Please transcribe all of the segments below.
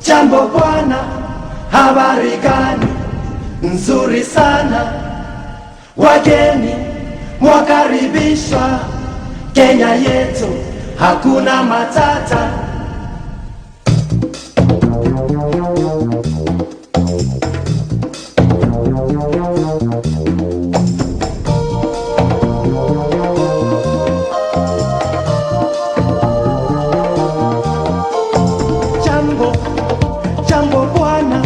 Jambo bwana, habari gani? Nzuri sana. Wageni mwakaribishwa Kenya yetu, hakuna matata. Jambo bwana,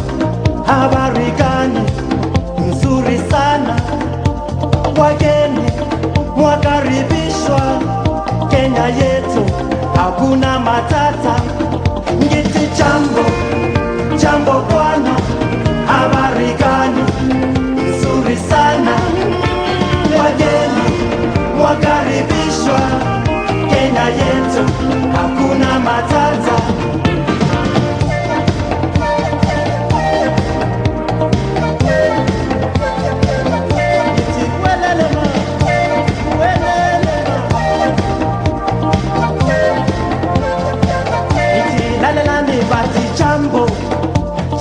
habari gani? Nzuri sana. Wageni mwakaribishwa Kenya yetu, hakuna matata. Ngiti jambo bwana, habari gani? Nzuri sana. Wageni mwakaribishwa Kenya yetu, hakuna matata.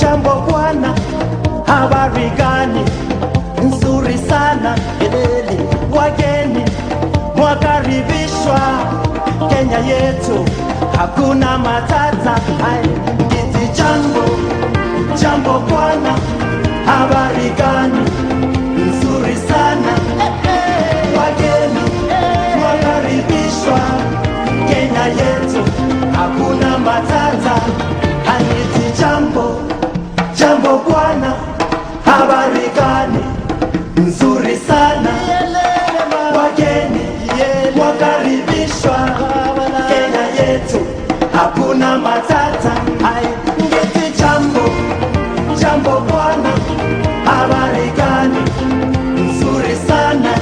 Jambo bwana, habari gani? Nzuri sana. Wageni mwakaribishwa Kenya yetu, hakuna matata. Ngiti jambo bwana, habari gani? Nzuri sana. Wageni mwakaribishwa Kenya yetu, hakuna matata. Ngiti jambo bwana, habari gani? Nzuri sana. Wageni mwakaribishwa Kenya yetu, hakuna matata. Ngiti jambo bwana, habari gani? Nzuri sana.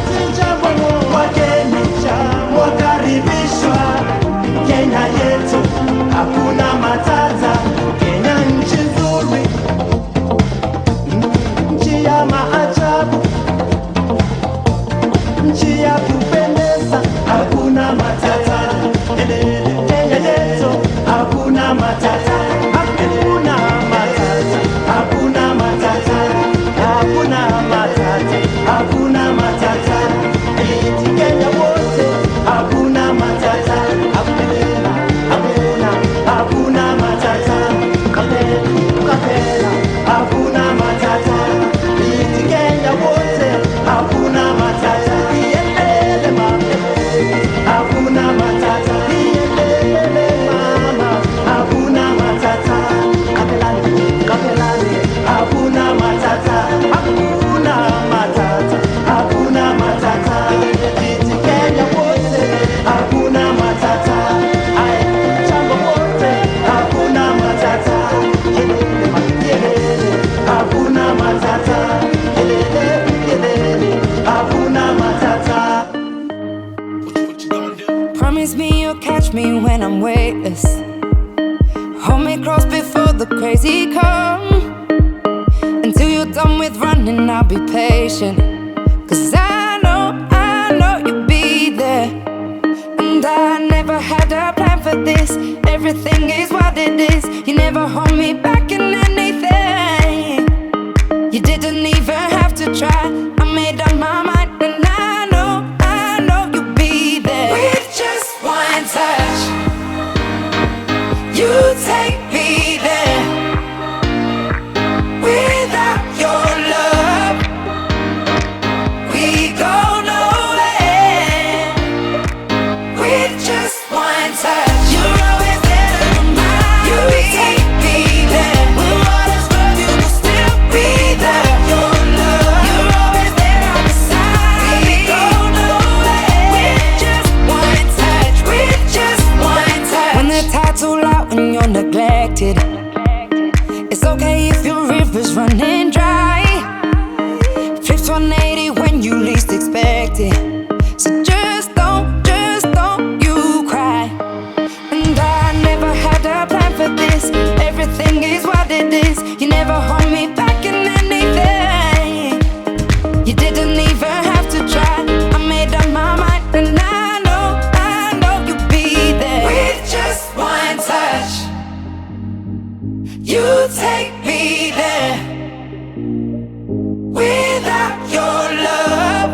Wageni mwakaribishwa Kenya yetu, hakuna matata. Kenya nchi nzuri, nchi ya maajabu, nchi ya kupendeza, hakuna matata. Kenya yetu, hakuna matata. Hakuna matata, hakuna matata, hakuna matata, hakuna matata. Kenya wote, hakuna matata. Hakuna matata. Hakuna matata. Kenya wote, hakuna matata. Hakuna matata. Mama, hakuna matata. Kapelani, hakuna matata. Hakuna matata. Hakuna matata. Kenya wote, hakuna matata. Jambo wote, hakuna matata. Hakuna matata. Hakuna matata. Promise me you'll catch me when I'm weightless. Hold me close before the crazy come. Until you're done with running, I'll be patient. 'Cause I know you'll be there. And I never had a plan for this. Everything is what it is. You never hold me back in anything. You didn't even have to try. I made up my mind, and I know you'll be there. With just one touch, you take me there. Without your love, we go nowhere. With just one touch, you're always there to remind me. You take me there. When waters run, you will still be there. Your love, you're always there on the side. We go nowhere. With just one touch, with just one touch. When the tide's all out and you're neglected, it's okay if your river's running dry. Flips 180 when you least expect it. So just don't you cry. And I never had a plan for this. Everything is what it is. You never hold me back in anything. You didn't even have to try. I made up my mind, and I know you'll be there. With just one touch, You take me there. Without your love,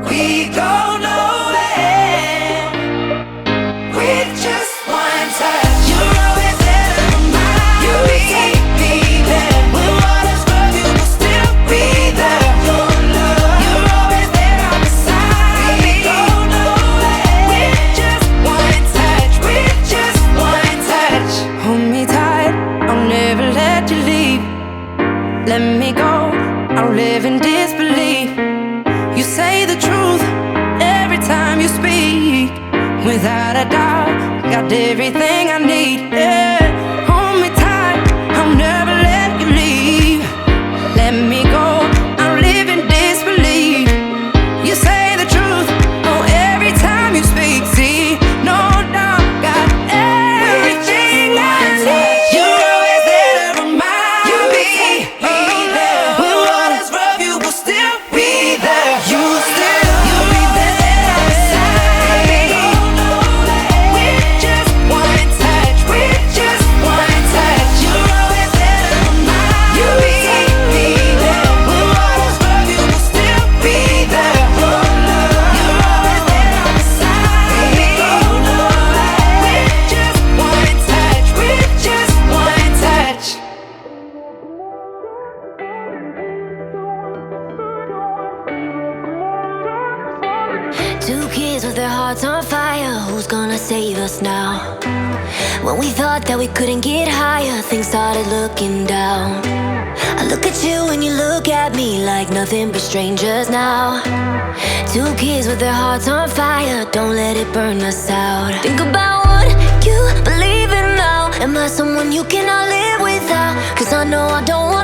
we go nowhere. With just one touch, you're always there to remind me. You take me there. When waters rough, you will still be there. Your love, you're always there right beside me. We go nowhere. With just one touch, with just one touch. Hold me tight, I'll never let you leave. Let me go, I'll live in disbelief. You say the truth every time you speak. Without a doubt, got everything I need. Yeah. Hold me tight, I'll never let you leave. Let me go, I'll live in disbelief. You say the truth, oh, every time you speak. See, no doubt, got everything I need. You're always there to remind me. When waters rough, you will still be there. You'll be there beside me. With just one touch, with just one touch. You're always there to remind me. When waters rough, you will still be there. Your love, you're always there beside me. With just one touch, with just one touch. Two kids with their hearts on fire. Who's gonna save us now? When we thought that we couldn't get higher, things started looking down. I look at you and you look at me like nothing but strangers now. Two kids with their hearts on fire. Don't let it burn us out. Think about what you believe in now. Am I someone you cannot live without? 'Cause I know I don't want